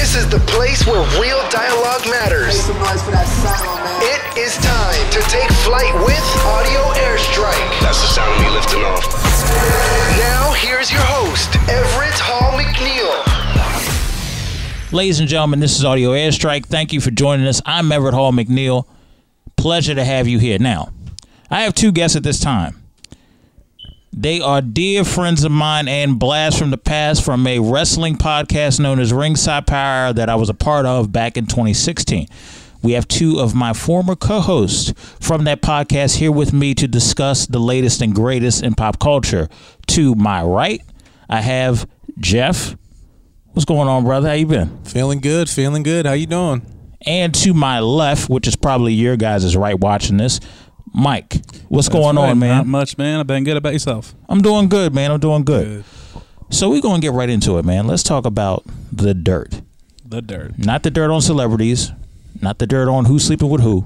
This is the place where real dialogue matters. Make some noise for that sound, man. It is time to take flight with Audio Airstrike. That's the sound of me lifting off. Now, here's your host, Everett Hall-McNeill. Ladies and gentlemen, this is Audio Airstrike. Thank you for joining us. I'm Everett Hall-McNeill. Pleasure to have you here. Now, I have two guests at this time. They are dear friends of mine and blasts from the past from a wrestling podcast known as Ringside Power Hour that I was a part of back in 2016. We have two of my former co-hosts from that podcast here with me to discuss the latest and greatest in pop culture. To my right, I have Jeff. What's going on, brother? How you been? Feeling good, feeling good. How you doing? And to my left, which is probably your guys' right watching this, Mike. What's going on, man? Not much, man. I've been good. About yourself? I'm doing good, man. I'm doing good. So we're going to get right into it, man. Let's talk about the dirt. The dirt. Not the dirt on celebrities. Not the dirt on who's sleeping with who.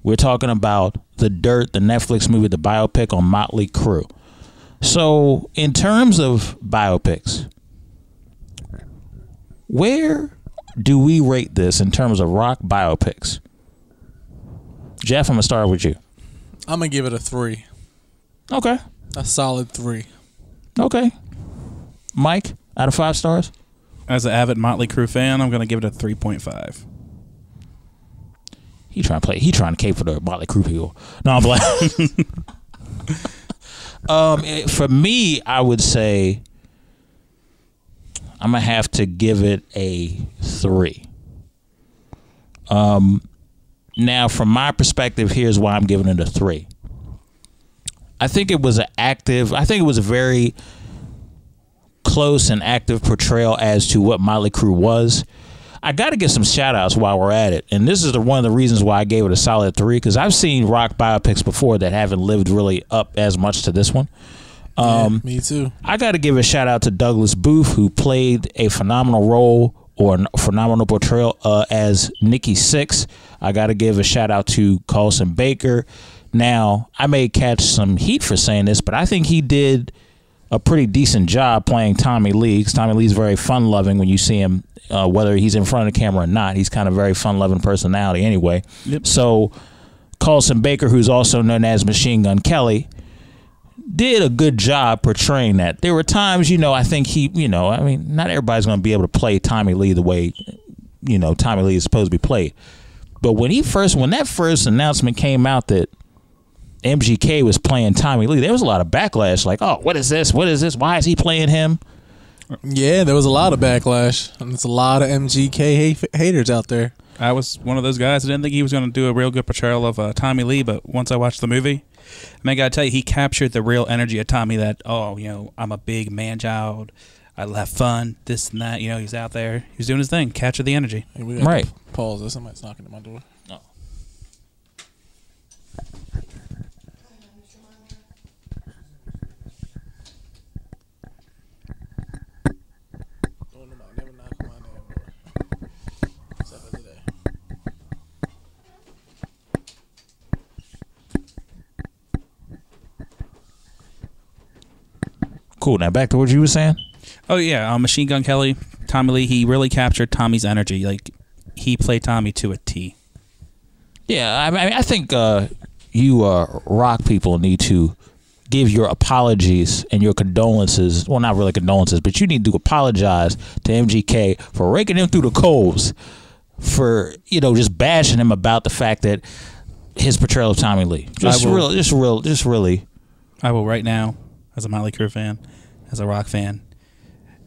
We're talking about The Dirt, the Netflix movie, the biopic on Motley Crue. So in terms of biopics, where do we rate this in terms of rock biopics? Jeff, I'm going to start with you. I'm going to give it a 3. Okay. A solid 3. Okay. Mike, out of 5 stars? As an avid Motley Crue fan, I'm going to give it a 3.5. He trying to cape for the Motley Crue people. No, I'm black. For me, I would say I'm going to have to give it a 3. Now, from my perspective, here's why I'm giving it a 3. I think it was a very close and active portrayal as to what Motley Crue was. I got to get some shout outs while we're at it. And this is one of the reasons why I gave it a solid 3, because I've seen rock biopics before that haven't lived really up as much to this one. Me too. I got to give a shout out to Douglas Booth, who played a phenomenal role or a phenomenal portrayal as Nikki Sixx. I got to give a shout out to Colson Baker. Now, I may catch some heat for saying this, but I think he did a pretty decent job playing Tommy Lee. Tommy Lee's very fun-loving when you see him, whether he's in front of the camera or not. He's kind of very fun-loving personality anyway. Yep. So Colson Baker, who's also known as Machine Gun Kelly, did a good job portraying that. There were times, I think not everybody's going to be able to play Tommy Lee the way, Tommy Lee is supposed to be played. But when that first announcement came out that MGK was playing Tommy Lee, there was a lot of backlash. Like, oh, what is this? What is this? Why is he playing him? Yeah, there was a lot of backlash. And there's a lot of MGK haters out there. I was one of those guys that didn't think he was going to do a real good portrayal of Tommy Lee, but once I watched the movie, I got to tell you, he captured the real energy of Tommy that, I'm a big man-child. I have fun, this and that. He's out there. He's doing his thing. Capture the energy. Hey, we gotta right. Pause this. Somebody's knocking at my door. No. Never knock on my damn door. Except for today. Cool. Now back to what you were saying. Oh, yeah. Machine Gun Kelly, Tommy Lee, he really captured Tommy's energy. Like, he played Tommy to a T. Yeah, I think you rock people need to give your apologies and your condolences. Well, not really condolences, but you need to apologize to MGK for raking him through the coals for, just bashing him about the fact that his portrayal of Tommy Lee. Just really. I will right now, as a Motley Crue fan, as a rock fan,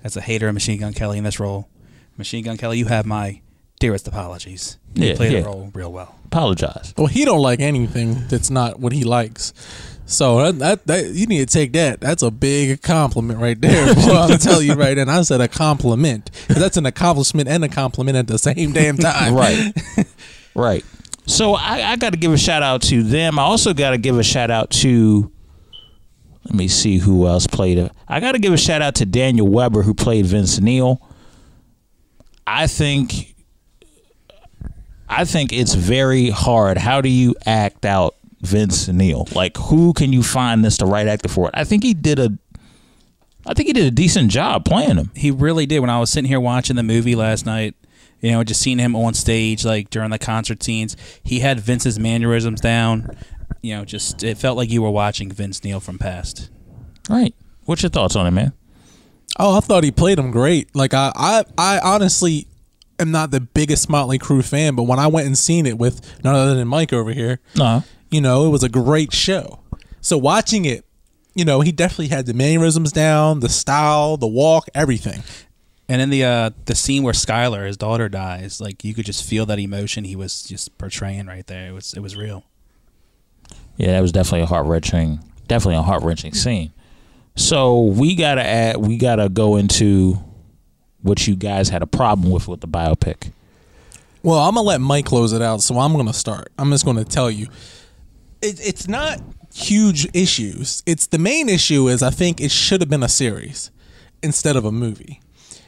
as a hater of Machine Gun Kelly in this role. Machine Gun Kelly, you have my dearest apologies. You played the role real well. Apologize. Well, he don't like anything that's not what he likes. So that you need to take that. That's a big compliment right there. Well, I'll tell you right, and I said a compliment. That's an accomplishment and a compliment at the same damn time. Right. Right. So I got to give a shout out to them. I also got to give a shout out to, let me see who else played it. I got to give a shout out to Daniel Weber, who played Vince Neil. I think it's very hard. How do you act out Vince Neil? Like, who can you find this the right actor for it? I think he did a decent job playing him. He really did. When I was sitting here watching the movie last night, You know, just seeing him on stage, like during the concert scenes, he had Vince's mannerisms down. You know, just it felt like you were watching Vince Neil from past. Right. What's your thoughts on it, man? Oh, I thought he played him great. Like I honestly am not the biggest Motley Crue fan, but when I went and seen it with none other than Mike over here, you know, it was a great show. So watching it, you know, he definitely had the mannerisms down, the style, the walk, everything. And in the scene where Skylar, his daughter, dies, like you could just feel that emotion he was just portraying right there. It was real. Yeah, that was definitely a heart-wrenching scene. So we gotta go into what you guys had a problem with the biopic. Well, I'm gonna let Mike close it out, so I'm gonna start. I'm just gonna tell you, it's not huge issues. It's the main issue is I think it should have been a series instead of a movie.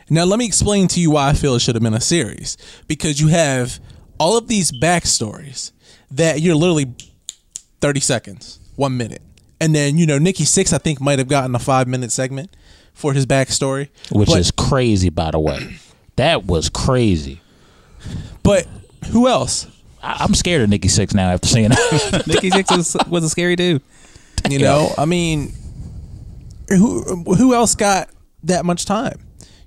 Now let me explain to you why I feel it should have been a series, because you have all of these backstories that you're literally 30 seconds, 1 minute. And then, you know, Nikki Sixx, I think, might have gotten a 5-minute segment for his backstory. Which is crazy, by the way. That was crazy. But who else? I'm scared of Nikki Sixx now after seeing that. Nikki Sixx was a scary dude. You know, I mean, who else got that much time?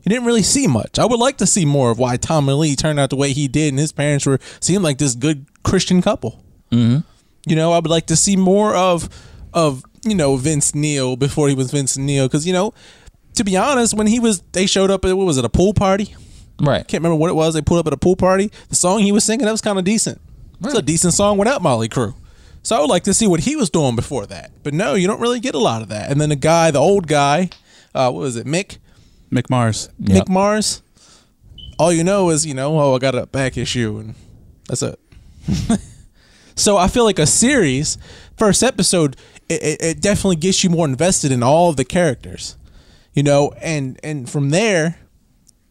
You didn't really see much. I would like to see more of why Tommy Lee turned out the way he did, and his parents seemed like this good Christian couple. Mm-hmm. You know, I would like to see more of you know, Vince Neil before he was Vince Neil, because, you know, to be honest, when they showed up at, what was it, a pool party? Right. Can't remember what it was. They pulled up at a pool party. The song he was singing, that was kind of decent. It's a decent song without Motley Crue. So I would like to see what he was doing before that. But no, you don't really get a lot of that. And then the old guy, what was it, Mick Mars. Yep. Mick Mars. All you know is, you know, oh, I got a back issue, and that's it. So I feel like a series, first episode, it definitely gets you more invested in all of the characters, you know, and from there,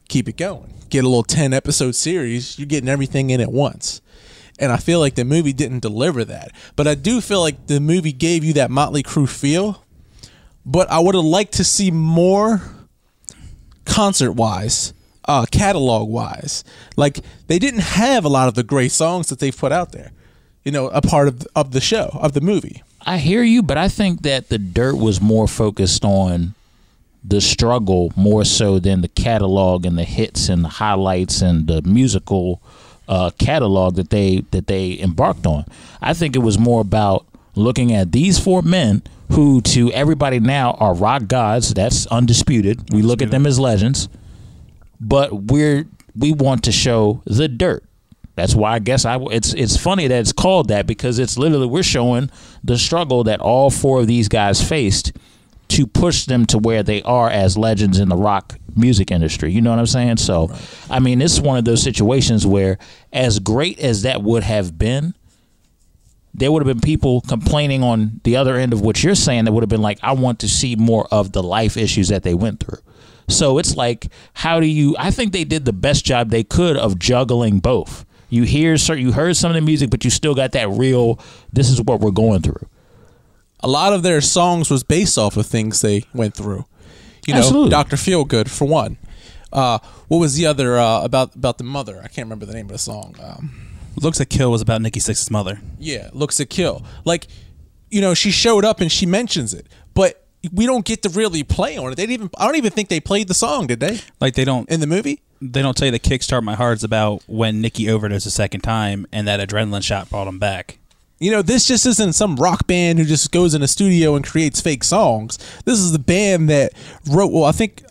keep it going. Get a little 10-episode series. You're getting everything in at once. And I feel like the movie didn't deliver that. But I do feel like the movie gave you that Motley Crue feel. But I would have liked to see more concert-wise, catalog-wise. Like, they didn't have a lot of the great songs that they've put out there. You know, a part of the show, of the movie. I hear you, but I think that The Dirt was more focused on the struggle more so than the catalog and the hits and the highlights and the musical catalog that they embarked on. I think it was more about looking at these four men who to everybody now are rock gods. That's undisputed. We look at them as legends, but we want to show the dirt. That's why I guess it's funny that it's called that, because it's literally we're showing the struggle that all four of these guys faced to push them to where they are as legends in the rock music industry. You know what I'm saying? So, right. I mean, it's one of those situations where, as great as that would have been, there would have been people complaining on the other end of what you're saying that would have been like, I want to see more of the life issues that they went through. So it's like, I think they did the best job they could of juggling both. You heard some of the music, but you still got that real, this is what we're going through. A lot of their songs was based off of things they went through. You know, Absolutely. Dr. Feelgood, for one. What was the other about the mother? I can't remember the name of the song. Looks Like Kill was about Nikki Sixx's mother. Yeah, Looks Like Kill. Like, you know, she showed up and she mentions it, but we don't get to really play on it. I don't even think they played the song, did they? Like, they don't in the movie. They don't tell you the Kickstart My Heart's about when Nikki overdosed a second time and that adrenaline shot brought him back. You know, this just isn't some rock band who just goes in a studio and creates fake songs. This is the band that wrote. Well, I think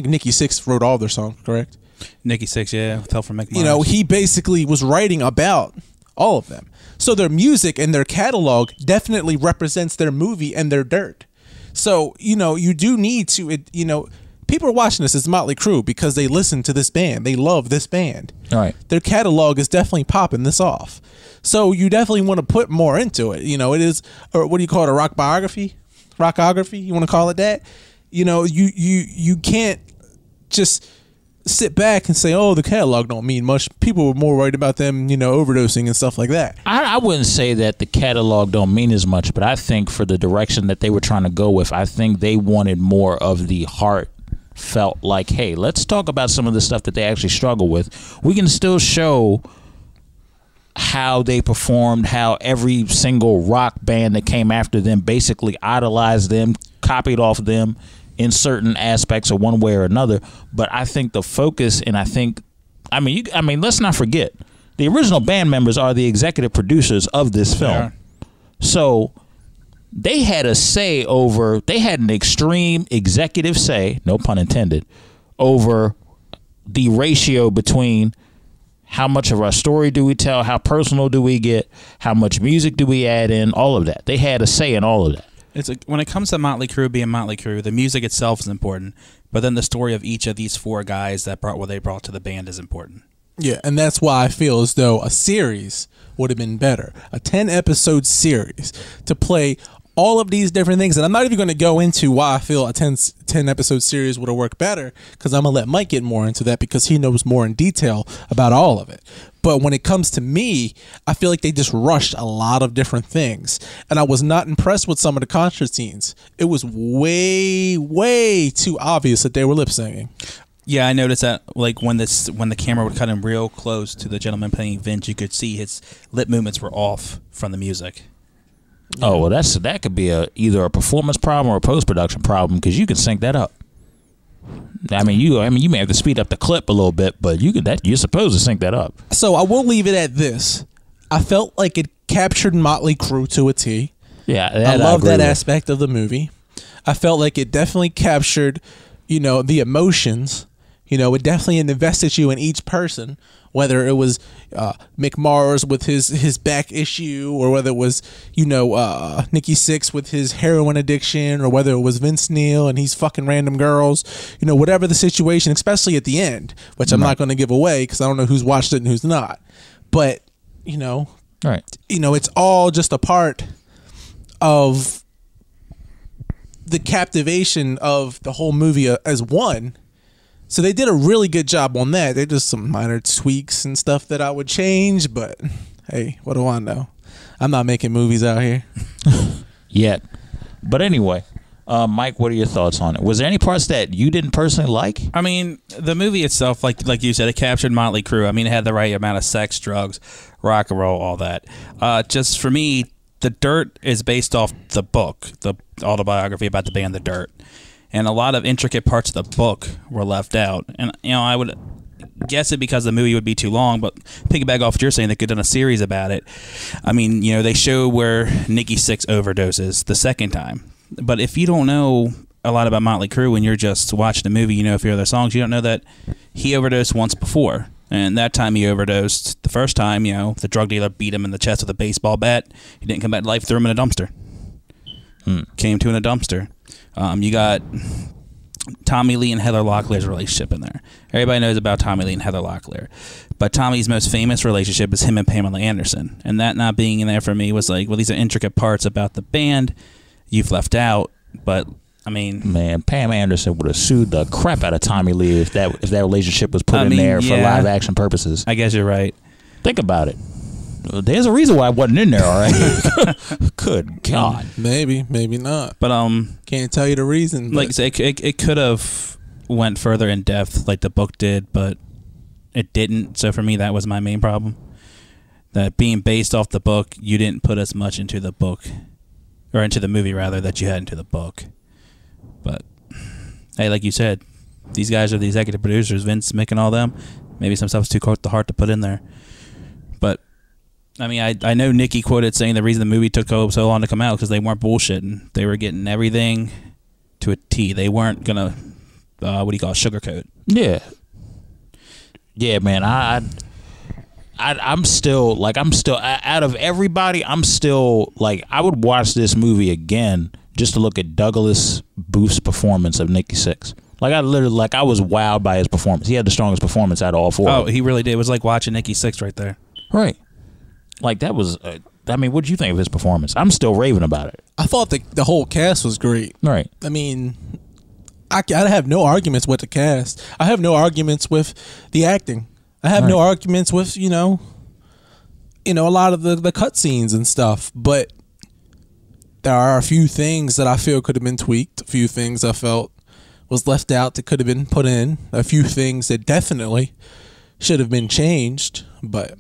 Nikki Sixx wrote all their songs, correct? Nikki Sixx, yeah, with help from Mick Mars. You know, he basically was writing about all of them. So their music and their catalog definitely represents their movie and their dirt. So, you know, you do need to, you know, people are watching this as Motley Crue because they listen to this band. They love this band. All right. Their catalog is definitely popping this off. So you definitely want to put more into it. You know, it is, or what do you call it, a rock biography? Rockography? You want to call it that? You know, you can't just sit back and say, oh, the catalog don't mean much. People were more worried about them, you know, overdosing and stuff like that. I wouldn't say that the catalog don't mean as much, but I think for the direction that they were trying to go with, I think they wanted more of the heart felt like, hey, let's talk about some of the stuff that they actually struggle with. We can still show how they performed, how every single rock band that came after them basically idolized them, copied off them in certain aspects or one way or another. But I think the focus, and I mean, let's not forget, the original band members are the executive producers of this film. Yeah. So they had they had an extreme executive say, no pun intended, over the ratio between how much of our story do we tell, how personal do we get, how much music do we add in, all of that. They had a say in all of that. When it comes to Motley Crue being Motley Crue, the music itself is important, but then the story of each of these four guys that brought what they brought to the band is important. Yeah, and that's why I feel as though a series would have been better. A 10-episode series to play all of these different things. And I'm not even going to go into why I feel a 10-episode series would have worked better, because I'm going to let Mike get more into that because he knows more in detail about all of it. But when it comes to me, I feel like they just rushed a lot of different things. And I was not impressed with some of the concert scenes. It was way, way too obvious that they were lip syncing. Yeah, I noticed that, like, when the camera would cut in real close to the gentleman playing Vince, you could see his lip movements were off from the music. Oh, well, that could be either a performance problem or a post-production problem, because you can sync that up. I mean, you may have to speed up the clip a little bit, but you're supposed to sync that up. So I will leave it at this. I felt like it captured Motley Crue to a T. Yeah, I love that aspect of the movie. I felt like it definitely captured, the emotions. It definitely invested you in each person, whether it was Mick Mars with his back issue, or whether it was, Nikki Sixx with his heroin addiction, or whether it was Vince Neil and he's fucking random girls, whatever the situation, especially at the end, which I'm not going to give away because I don't know who's watched it and who's not. But, right. It's all just a part of the captivation of the whole movie as one. So they did a really good job on that. There's just some minor tweaks and stuff that I would change, but hey, what do I know? I'm not making movies out here. Yet. But anyway, Mike, what are your thoughts on it? Was there any parts that you didn't personally like? I mean, the movie itself, like you said, it captured Motley Crue. I mean, it had the right amount of sex, drugs, rock and roll, all that. Just for me, The Dirt is based off the book, the autobiography about the band The Dirt. And a lot of intricate parts of the book were left out. And, I would guess it because the movie would be too long, but piggyback off what you're saying, they could have done a series about it. I mean, they show where Nikki Sixx overdoses the second time. But if you don't know a lot about Motley Crue and you're just watching the movie, a few other songs, you don't know that he overdosed once before. And that time he overdosed, the first time, the drug dealer beat him in the chest with a baseball bat. He didn't come back to life, threw him in a dumpster. Came to in a dumpster. You got Tommy Lee and Heather Locklear's relationship in there. Everybody knows about Tommy Lee and Heather Locklear. But Tommy's most famous relationship is him and Pamela Anderson. And that not being in there for me was like, well, these are intricate parts about the band you've left out. But, I mean... Man, Pam Anderson would have sued the crap out of Tommy Lee if that relationship was put in there for live action purposes. I guess you're right. Think about it. There's a reason why it wasn't in there, all right? Good God. Maybe not. But can't tell you the reason. Like I say, it could have went further in depth like the book did, but it didn't. So for me, that was my main problem. That being based off the book, you didn't put as much into the book, or into the movie rather, that you had into the book. But hey, like you said, these guys are the executive producers, Vince, Mick, and all them. Maybe some stuff's too hard to put in there. But I mean, I know Nikki quoted saying the reason the movie took so long to come out because they weren't bullshitting. They were getting everything to a T. They weren't gonna, sugarcoat. Yeah. Yeah, man. I'm still out of everybody. I'm still like, I would watch this movie again just to look at Douglas Booth's performance of Nikki Sixx. Like, I was wowed by his performance. He had the strongest performance out of all four. Oh, he really did. It was like watching Nikki Sixx right there. Right. Like, that was, what did you think of his performance? I'm still raving about it. I thought the whole cast was great. Right. I mean, I have no arguments with the cast. I have no arguments with the acting. I have no arguments with, a lot of the cut scenes and stuff. But there are a few things that I feel could have been tweaked. A few things I felt was left out that could have been put in. A few things that definitely should have been changed. But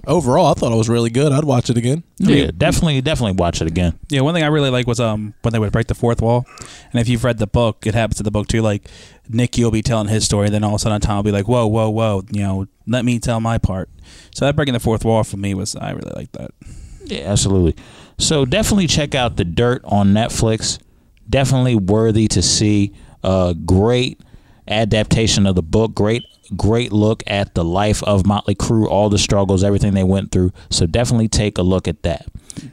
overall, I thought it was really good. I'd watch it again. Yeah, definitely watch it again. Yeah, one thing I really like was when they would break the fourth wall. And if you've read the book, it happens in the book too. Like Nicky will be telling his story, then all of a sudden Tom will be like, whoa, whoa, whoa, let me tell my part. So that breaking the fourth wall for me I really like that. Yeah, absolutely. So definitely check out The Dirt on Netflix. Definitely worthy to see. Great adaptation of the book. Great look at the life of Motley Crue, all the struggles, everything they went through. So definitely take a look at that.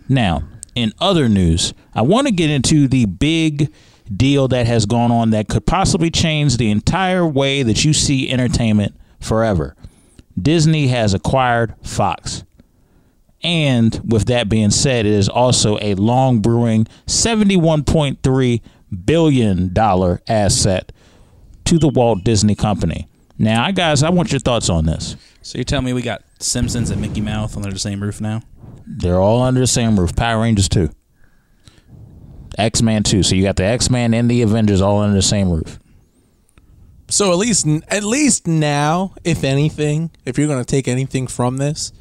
Now, in other news, I want to get into the big deal that has gone on that could possibly change the entire way that you see entertainment forever. Disney has acquired Fox. And with that being said, it is also a long brewing $71.3 billion asset to the Walt Disney Company. Now, guys, I want your thoughts on this. So you're telling me we got Simpsons and Mickey Mouse under the same roof now? They're all under the same roof. Power Rangers 2. X-Men 2. So you got the X-Men and the Avengers all under the same roof. So at least now, if anything, if you're going to take anything from this,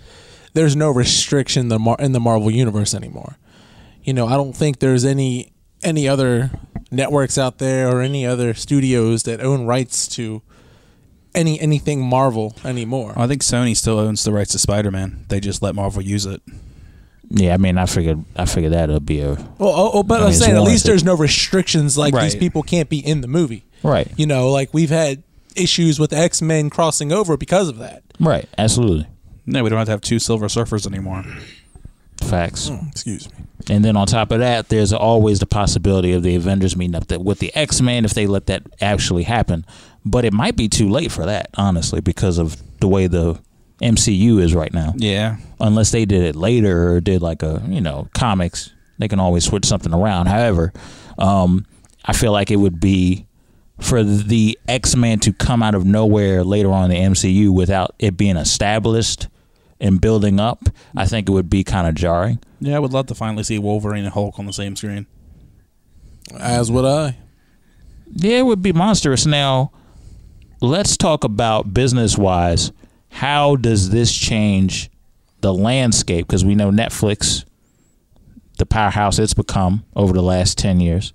there's no restriction in the Marvel universe anymore. I don't think there's any other networks out there or any other studios that own rights to anything Marvel anymore. I think Sony still owns the rights to Spider-Man. They just let Marvel use it. Yeah, I mean, I figured that would be a. But I'm saying at least there's no restrictions like Right. these people can't be in the movie. Right. Like we've had issues with X-Men crossing over because of that. Right. Absolutely. No, we don't have to have two Silver Surfers anymore. Facts. Excuse me. And then on top of that, there's always the possibility of the Avengers meeting up with the X-Men if they let that actually happen. But it might be too late for that, honestly, because of the way the MCU is right now. Yeah. Unless they did it later or did like comics, they can always switch something around. However, I feel like it would be for the X-Men to come out of nowhere later on in the MCU without it being established and building up. I think it would be kind of jarring. Yeah, I would love to finally see Wolverine and Hulk on the same screen. As would I. Yeah, it would be monstrous. Now, let's talk about business-wise. How does this change the landscape? Because we know Netflix, the powerhouse it's become over the last 10 years.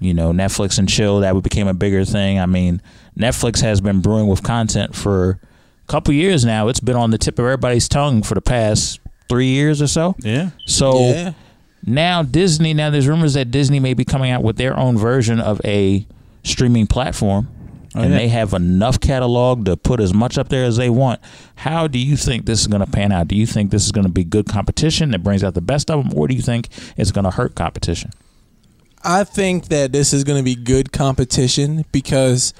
Netflix and chill, that became a bigger thing. I mean, Netflix has been brewing with content for a couple years now. It's been on the tip of everybody's tongue for the past 3 years or so. Yeah. So now there's rumors that Disney may be coming out with their own version of a streaming platform. And they have enough catalog to put as much up there as they want. How do you think this is going to pan out? Do you think this is going to be good competition that brings out the best of them, or do you think it's going to hurt competition? I think that this is going to be good competition because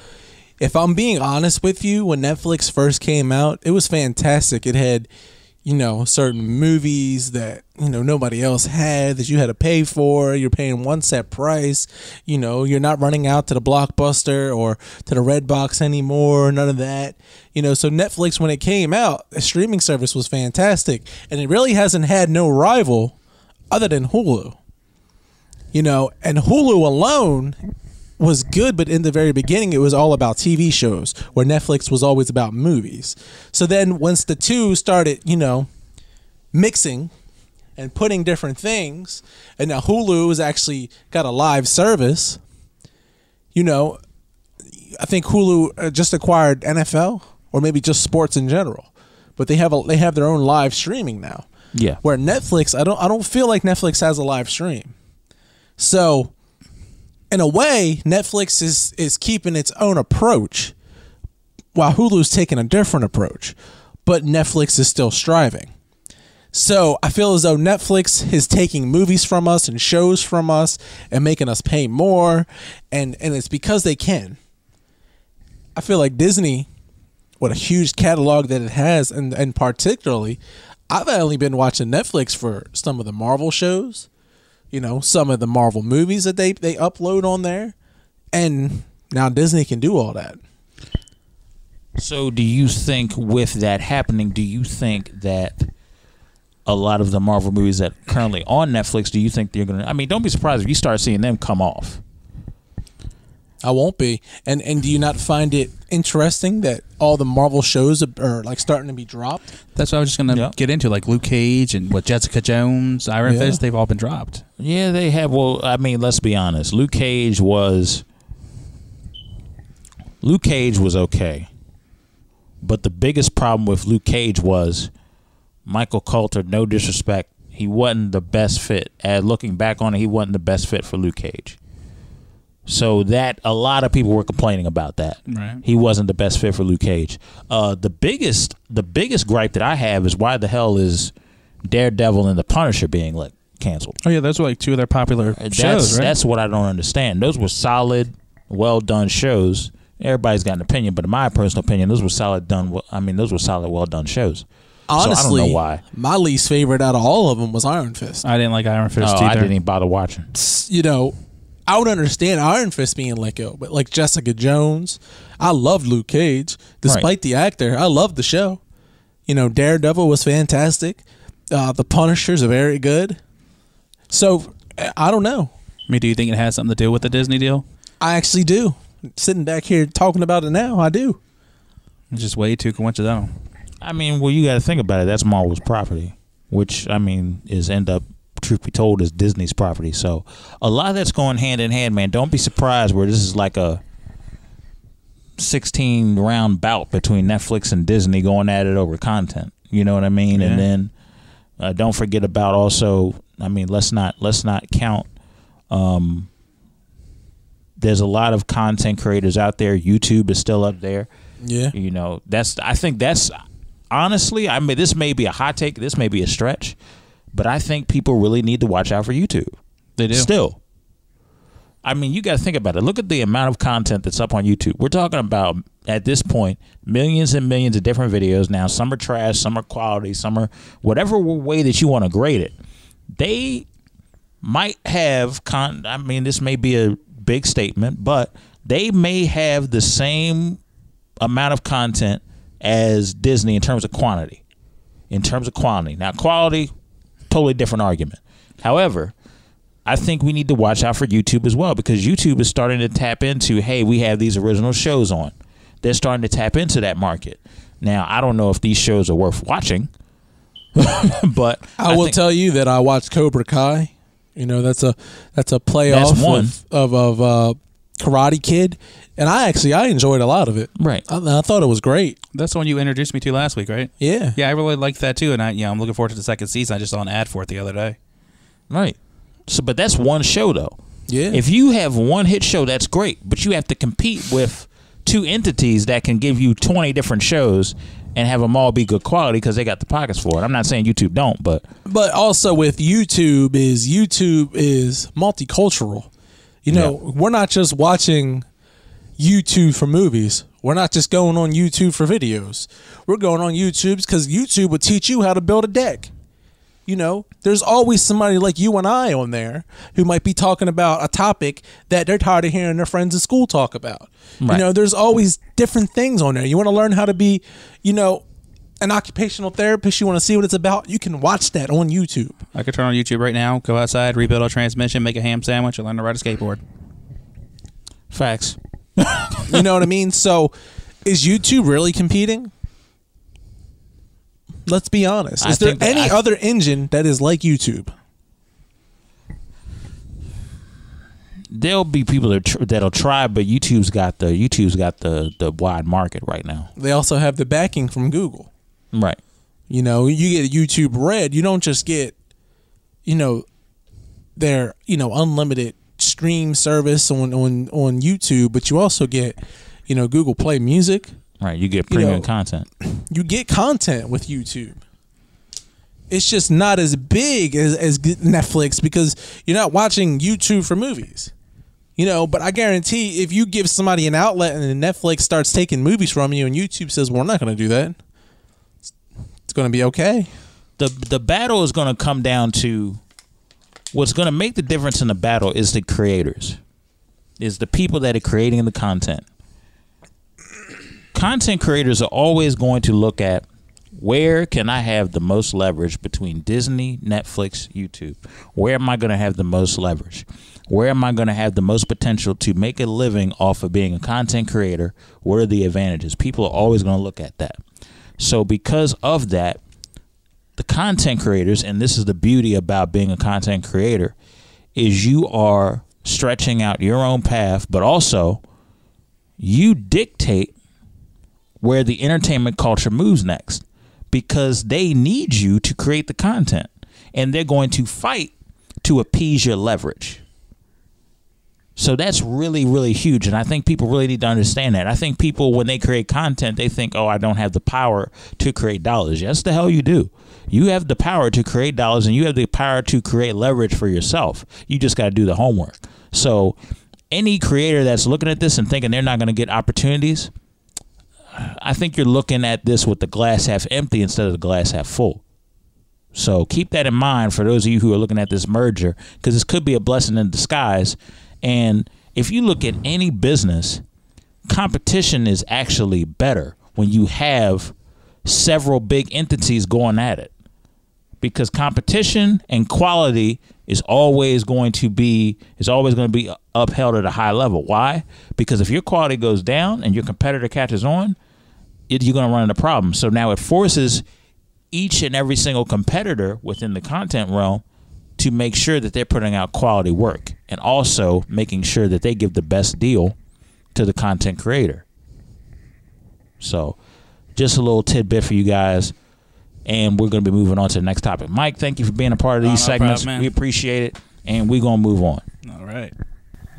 if I'm being honest with you, when Netflix first came out, it was fantastic. It had, certain movies that, nobody else had that you had to pay for. You're paying one set price. You're not running out to the Blockbuster or to the Redbox anymore. None of that. So Netflix, when it came out, the streaming service was fantastic. And it really hasn't had no rival other than Hulu. And Hulu alone was good, but in the very beginning, it was all about TV shows, where Netflix was always about movies. So then once the two started, mixing and putting different things, and now Hulu has actually got a live service, I think Hulu just acquired NFL or maybe just sports in general, but they have their own live streaming now. Yeah. Where Netflix, I don't feel like Netflix has a live stream. So, in a way, Netflix is keeping its own approach, while Hulu's taking a different approach. But Netflix is still striving. So, I feel as though Netflix is taking movies from us and shows from us and making us pay more, and it's because they can. I feel like Disney, what a huge catalog that it has, and particularly, I've only been watching Netflix for some of the Marvel shows. Some of the Marvel movies that they upload on there. And now Disney can do all that. So do you think with that happening, do you think that a lot of the Marvel movies that are currently on Netflix, do you think they're going to... I mean, don't be surprised if you start seeing them come off. I won't be. And do you not find it interesting that all the Marvel shows are like starting to be dropped? That's what I was just gonna get into, like Luke Cage and Jessica Jones, Iron Fist. They've all been dropped. Yeah, they have. Well, I mean, let's be honest. Luke Cage was okay, but the biggest problem with Luke Cage was Michael Coulter. No disrespect, he wasn't the best fit. Looking back on it, he wasn't the best fit for Luke Cage. So that a lot of people were complaining about that. Right. He wasn't the best fit for Luke Cage. The biggest gripe that I have is why the hell is Daredevil and the Punisher being canceled? Oh yeah, those were like two of their popular shows, right? That's what I don't understand. Those were solid, well done shows. Everybody's got an opinion, but in my personal opinion, those were solid, well done shows. Honestly, so I don't know why. My least favorite out of all of them was Iron Fist. I didn't like Iron Fist either. I didn't even bother watching. You know, I would understand Iron Fist being let go, but like Jessica Jones, I loved Luke Cage. Despite the actor, I loved the show. You know, Daredevil was fantastic. The Punishers are very good. So, I don't know. I mean, do you think it has something to do with the Disney deal? I actually do. Sitting back here talking about it now, I do. It's just way too coincidental. I mean, well, you got to think about it. That's Marvel's property, which, I mean, truth be told, is Disney's property. So a lot of that's going hand in hand, man. Don't be surprised where this is like a 16-round bout between Netflix and Disney going at it over content. You know what I mean? Yeah. And then don't forget about also, I mean, let's not count. There's a lot of content creators out there. YouTube is still up there. Yeah. You know, I think that's honestly, I mean, this may be a hot take. This may be a stretch. But I think people really need to watch out for YouTube. They do. Still. I mean, you got to think about it. Look at the amount of content that's up on YouTube. We're talking about, at this point, millions and millions of different videos now. Some are trash, some are quality, some are whatever way that you want to grade it. They might have, I mean, this may be a big statement, but they may have the same amount of content as Disney in terms of quantity. Now, quality, totally different argument. However, I think we need to watch out for YouTube as well, because YouTube is starting to tap into, hey, we have these original shows on. They're starting to tap into that market. Now, I don't know if these shows are worth watching, but I will tell you that I watched Cobra Kai. You know, that's a playoff of Karate Kid, and I enjoyed a lot of it. Right. I thought it was great. That's the one you introduced me to last week, right? Yeah. Yeah, I really liked that too, and I'm looking forward to the second season. I just saw an ad for it the other day. Right. So, but that's one show though. Yeah. If you have one hit show, that's great, but you have to compete with two entities that can give you 20 different shows and have them all be good quality because they got the pockets for it. I'm not saying YouTube don't, but also with YouTube is multicultural. You know, we're not just watching YouTube for movies. We're not just going on YouTube for videos. We're going on YouTube because YouTube will teach you how to build a deck. You know, there's always somebody like you and I on there who might be talking about a topic that they're tired of hearing their friends in school talk about. Right. You know, there's always different things on there. You want to learn how to be, you know, an occupational therapist. You want to see what it's about. You can watch that on YouTube. I could turn on YouTube right now, go outside, rebuild a transmission, make a ham sandwich, and learn to ride a skateboard. Facts. You know what I mean? So is YouTube really competing? Let's be honest. Is there any other engine that is like YouTube? There'll be people that'll try, but YouTube's got the wide market right now. They also have the backing from Google. Right. You know, you get YouTube Red, you don't just get, you know, their, you know, unlimited stream service on YouTube, but you also get, you know, Google Play Music. Right, you get premium content. You get content with YouTube. It's just not as big as Netflix because you're not watching YouTube for movies. You know, but I guarantee if you give somebody an outlet and then Netflix starts taking movies from you and YouTube says, well, we're not going to do that, it's going to be okay. The battle is going to come down to what's going to make the difference in the battle is the creators, is the people that are creating the content. Content creators are always going to look at where can I have the most leverage between Disney, Netflix, YouTube? Where am I going to have the most leverage? Where am I going to have the most potential to make a living off of being a content creator? What are the advantages? People are always going to look at that. So because of that, the content creators, and this is the beauty about being a content creator, is you are stretching out your own path, but also you dictate where the entertainment culture moves next, because they need you to create the content, and they're going to fight to appease your leverage. So that's really, really huge. And I think people really need to understand that. I think people, when they create content, they think, oh, I don't have the power to create dollars. Yes, the hell you do. You have the power to create dollars, and you have the power to create leverage for yourself. You just got to do the homework. So any creator that's looking at this and thinking they're not going to get opportunities, I think you're looking at this with the glass half empty instead of the glass half full. So keep that in mind for those of you who are looking at this merger, because this could be a blessing in disguise. And if you look at any business, competition is actually better when you have several big entities going at it, because competition and quality is always going to be upheld at a high level. Why? Because if your quality goes down and your competitor catches on, you're going to run into problems. So now it forces each and every single competitor within the content realm to make sure that they're putting out quality work, and also making sure that they give the best deal to the content creator. So just a little tidbit for you guys, and we're going to be moving on to the next topic. Mike, thank you for being a part of these segments. We appreciate it, and we're going to move on. All right.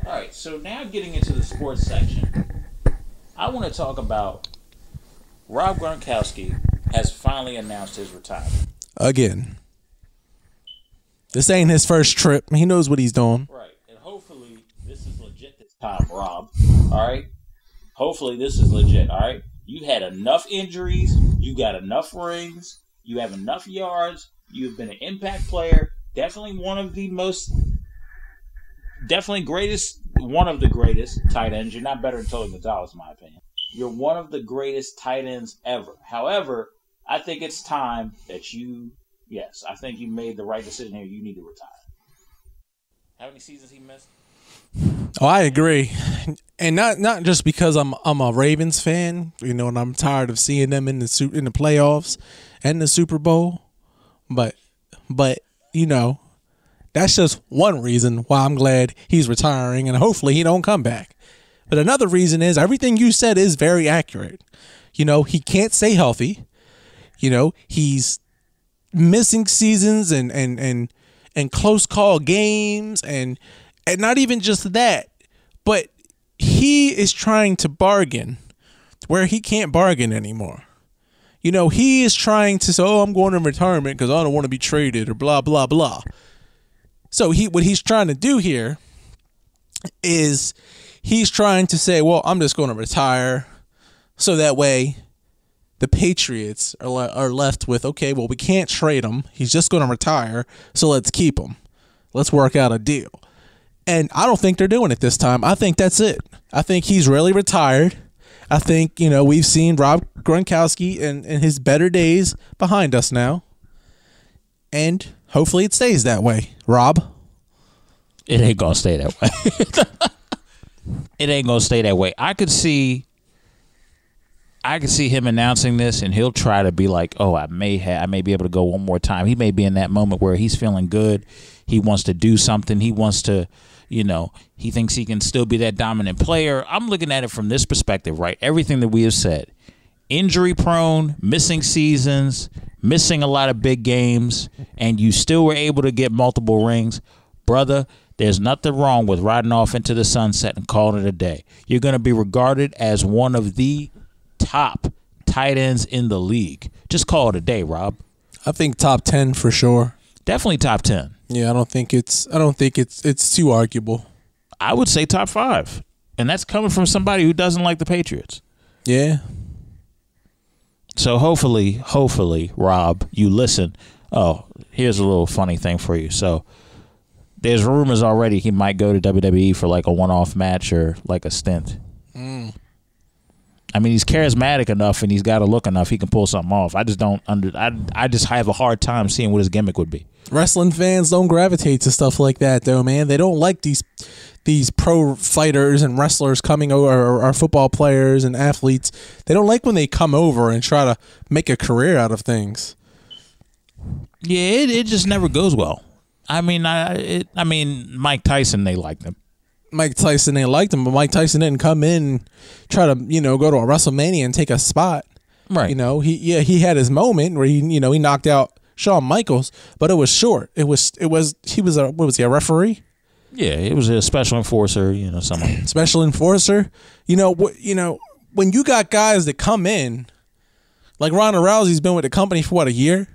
All right, so now getting into the sports section, I want to talk about Rob Gronkowski has finally announced his retirement. Again. This ain't his first trip. He knows what he's doing. Right. And hopefully this is legit this time, Rob. All right? Hopefully this is legit, all right? You had enough injuries. You got enough rings. You have enough yards. You've been an impact player. Definitely one of the greatest tight ends. You're not better than Tony Gonzalez, in my opinion. You're one of the greatest tight ends ever. However, I think it's time that yes, I think you made the right decision here. You need to retire. How many seasons he missed? Oh, I agree, and not just because I'm a Ravens fan, and I'm tired of seeing them in the playoffs and the Super Bowl, but that's just one reason why I'm glad he's retiring, and hopefully he don't come back. But another reason is everything you said is very accurate. He can't stay healthy. He's missing seasons and close call games, and not even just that, but he is trying to bargain where he can't bargain anymore. He is trying to say, oh, I'm going in retirement because I don't want to be traded or blah, blah, blah. So what he's trying to do here is he's trying to say, well, I'm just going to retire so that way the Patriots are left with, okay, well, we can't trade him. He's just going to retire, so let's keep him. Let's work out a deal. And I don't think they're doing it this time. I think that's it. I think he's really retired. I think, we've seen Rob Gronkowski and his better days behind us now. And hopefully it stays that way, Rob. It ain't going to stay that way. It ain't going to stay that way. I could see him announcing this, and he'll try to be like, oh, I may be able to go one more time. He may be in that moment where he's feeling good. He wants to do something. He wants to, he thinks he can still be that dominant player. I'm looking at it from this perspective, right? Everything that we have said, injury prone, missing seasons, missing a lot of big games, and you still were able to get multiple rings. Brother, there's nothing wrong with riding off into the sunset and calling it a day. You're going to be regarded as one of the top tight ends in the league. Just call it a day, Rob. I think top 10 for sure. Definitely top 10. Yeah, I don't think it's too arguable. I would say top 5. And that's coming from somebody who doesn't like the Patriots. Yeah. So hopefully, Rob, you listen. Oh, here's a little funny thing for you. So there's rumors already he might go to WWE for like a one-off match or like a stint. I mean, he's charismatic enough and he's got a look enough. He can pull something off. I just don't I just have a hard time seeing what his gimmick would be. Wrestling fans don't gravitate to stuff like that, though, man. They don't like these pro fighters and wrestlers coming over, or football players and athletes. They don't like when they come over and try to make a career out of things. Yeah, it just never goes well. I mean, Mike Tyson, they liked him. Mike Tyson, they liked him, but Mike Tyson didn't come in and try to, go to a WrestleMania and take a spot. Right. He had his moment where he knocked out Shawn Michaels, but it was short. He was a referee? Yeah, it was a special enforcer, something. Special enforcer? When you got guys that come in, like Ronda Rousey's been with the company for a year?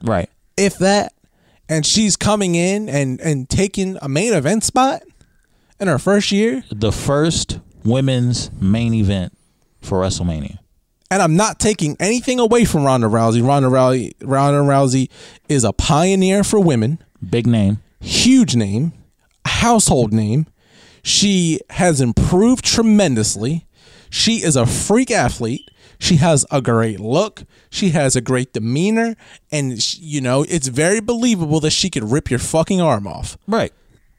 Right. If that, and she's coming in and taking a main event spot in her first year. The first women's main event for WrestleMania. And I'm not taking anything away from Ronda Rousey. Ronda Rousey is a pioneer for women. Big name. Huge name. Household name. She has improved tremendously. She is a freak athlete. She has a great look. She has a great demeanor. And, it's very believable that she could rip your fucking arm off. Right.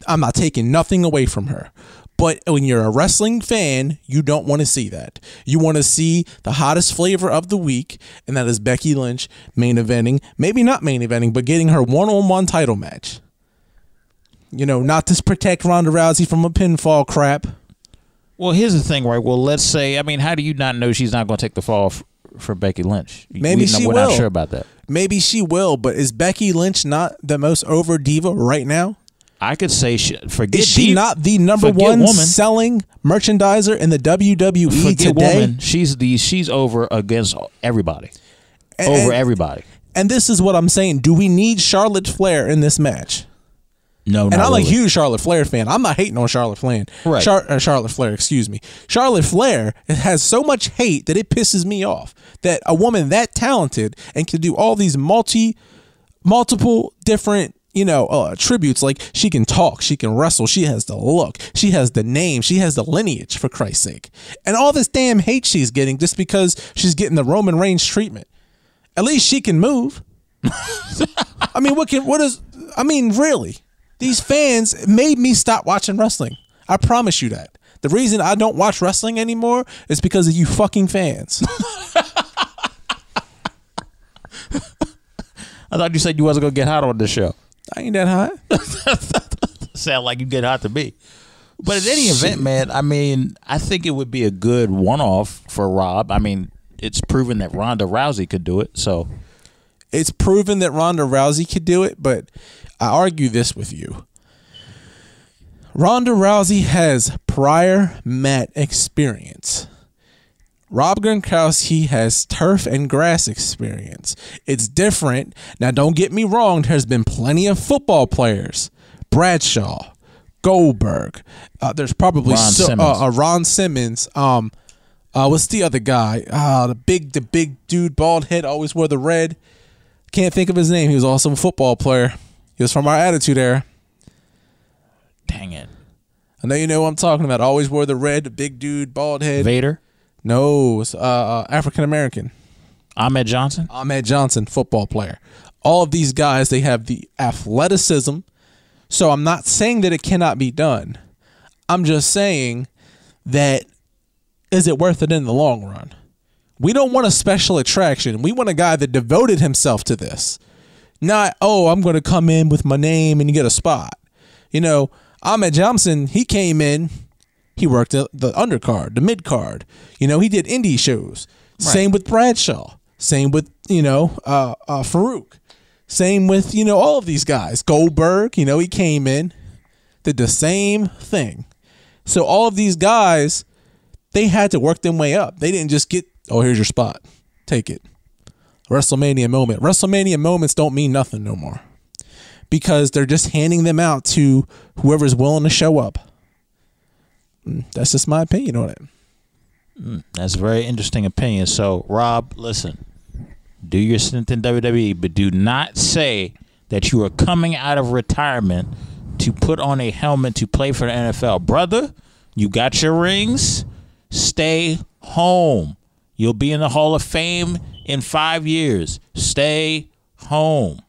I'm not taking nothing away from her. But when you're a wrestling fan, you don't want to see that. You want to see the hottest flavor of the week, and that is Becky Lynch main eventing. Maybe not main eventing, but getting her one-on-one title match. Not to protect Ronda Rousey from a pinfall crap. Well, here's the thing, right? Well, let's say, how do you not know she's not going to take the fall for Becky Lynch? Maybe she will. We're not sure about that. Maybe she will, but is Becky Lynch not the most over diva right now? I could say, is she not the number one woman selling merchandiser in the WWE today? Woman, she's over against everybody. Everybody. And this is what I'm saying. Do we need Charlotte Flair in this match? No, and I'm really. a huge Charlotte Flair fan. I'm not hating on Charlotte Flair. Right. Charlotte Flair, excuse me. Charlotte Flair has so much hate that it pisses me off. That a woman that talented and can do all these multiple different tributes, like she can talk, she can wrestle, she has the look, she has the name, she has the lineage, for Christ's sake. And all this damn hate she's getting just because she's getting the Roman Reigns treatment. At least she can move. Really? These fans made me stop watching wrestling. I promise you that. The reason I don't watch wrestling anymore is because of you fucking fans. I thought you said you wasn't going to get hot on this show. I ain't that hot. Sound like you get hot to me. But at any event, man, I think it would be a good one-off for Rob. It's proven that Ronda Rousey could do it, so. It's proven that Ronda Rousey could do it, but I argue this with you. Ronda Rousey has prior mat experience. Rob Gronkowski has turf and grass experience. It's different. Now, don't get me wrong. There's been plenty of football players. Bradshaw, Goldberg. There's probably Ron Simmons. What's the other guy? The big dude, bald head, always wore the red. Can't think of his name. He was also a football player. He was from our Attitude Era. Dang it. I know you know what I'm talking about. Always wore the red, the big dude, bald head. Vader? No, it's African-American. Ahmed Johnson? Ahmed Johnson, football player. All of these guys, they have the athleticism. So I'm not saying that it cannot be done. I'm just saying that, is it worth it in the long run? We don't want a special attraction. We want a guy that devoted himself to this. Not, I'm going to come in with my name and get a spot. Ahmed Johnson, he came in, he worked the undercard, the mid-card. He did indie shows. Right. Same with Bradshaw. Same with, Farouk. Same with, all of these guys. Goldberg, he came in, did the same thing. So all of these guys, they had to work their way up. They didn't just get, here's your spot. Take it. WrestleMania moment. WrestleMania moments don't mean nothing no more. Because they're just handing them out to whoever's willing to show up. That's just my opinion on it. That's a very interesting opinion. So, Rob, listen. Do your stint in WWE, but do not say that you are coming out of retirement to put on a helmet to play for the NFL. Brother, you got your rings. Stay home. You'll be in the Hall of Fame in 5 years. Stay home.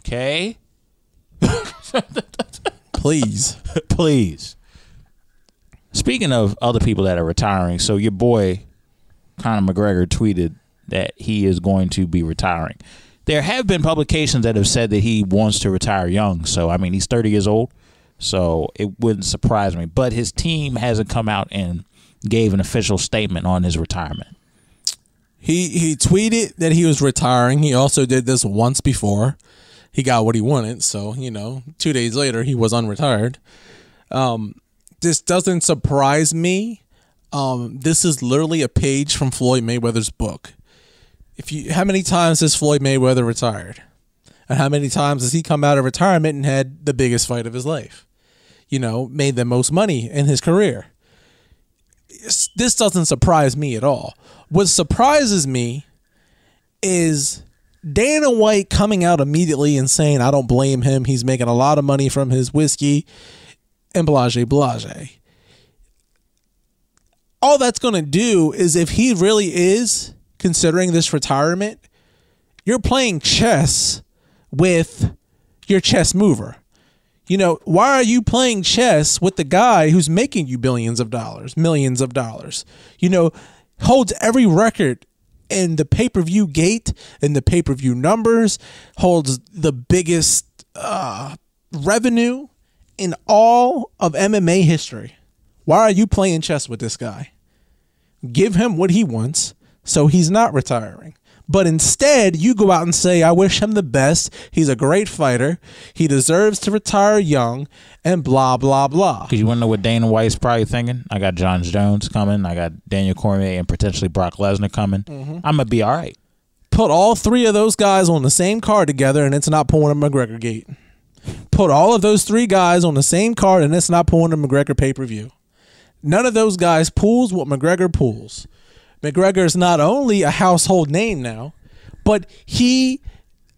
Okay? Please. Please. Speaking of other people that are retiring, so your boy Conor McGregor tweeted that he is going to be retiring. There have been publications that have said that he wants to retire young. So, I mean, he's 30 years old, so it wouldn't surprise me. But his team hasn't come out and gave an official statement on his retirement. He tweeted that he was retiring. He also did this once before. He got what he wanted. So, 2 days later, he was unretired. This doesn't surprise me. This is literally a page from Floyd Mayweather's book. How many times has Floyd Mayweather retired? And how many times has he come out of retirement and had the biggest fight of his life? Made the most money in his career. This doesn't surprise me at all. What surprises me is Dana White coming out immediately and saying, I don't blame him. He's making a lot of money from his whiskey and blase. All that's going to do is, if he really is considering this retirement, you're playing chess with your chess mover. Why are you playing chess with the guy who's making you billions of dollars, millions of dollars, holds every record in the pay-per-view gate and the pay-per-view numbers, holds the biggest revenue in all of MMA history? Why are you playing chess with this guy? Give him what he wants so he's not retiring. But instead, you go out and say, I wish him the best. He's a great fighter. He deserves to retire young, and blah, blah, blah. Because you want to know what Dana White's probably thinking? I got Jon Jones coming. I got Daniel Cormier and potentially Brock Lesnar coming. I'm going to be all right. Put all three of those guys on the same card together, and it's not pulling a McGregor gate. Put all of those three guys on the same card, and it's not pulling a McGregor pay-per-view. None of those guys pulls what McGregor pulls. McGregor is not only a household name now, but he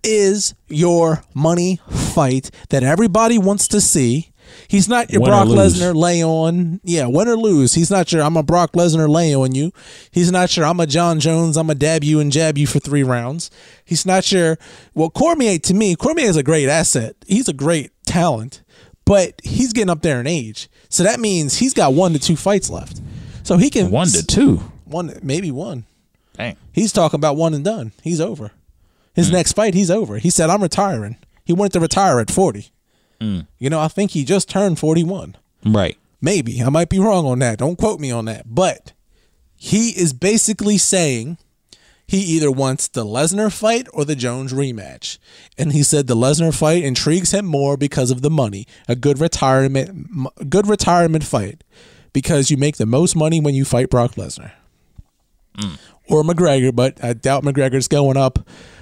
is your money fight that everybody wants to see. He's not your Brock Lesnar lay on. Yeah, win or lose. He's not your I'm a Brock Lesnar lay on you. He's not your I'm a Jon Jones, I'm a dab you and jab you for 3 rounds. He's not your, Cormier, to me, Cormier is a great asset. He's a great talent, but he's getting up there in age. So that means he's got 1 to 2 fights left. So he can 1 to 2. Maybe 1. Dang. He's talking about 1 and done. He's over. His next fight, he's over. He said, I'm retiring. He wanted to retire at 40. I think he just turned 41. Right. Maybe. I might be wrong on that. Don't quote me on that. But he is basically saying he either wants the Lesnar fight or the Jones rematch. And he said the Lesnar fight intrigues him more because of the money. A good retirement fight. Because you make the most money when you fight Brock Lesnar. Or McGregor, but I doubt McGregor's going up,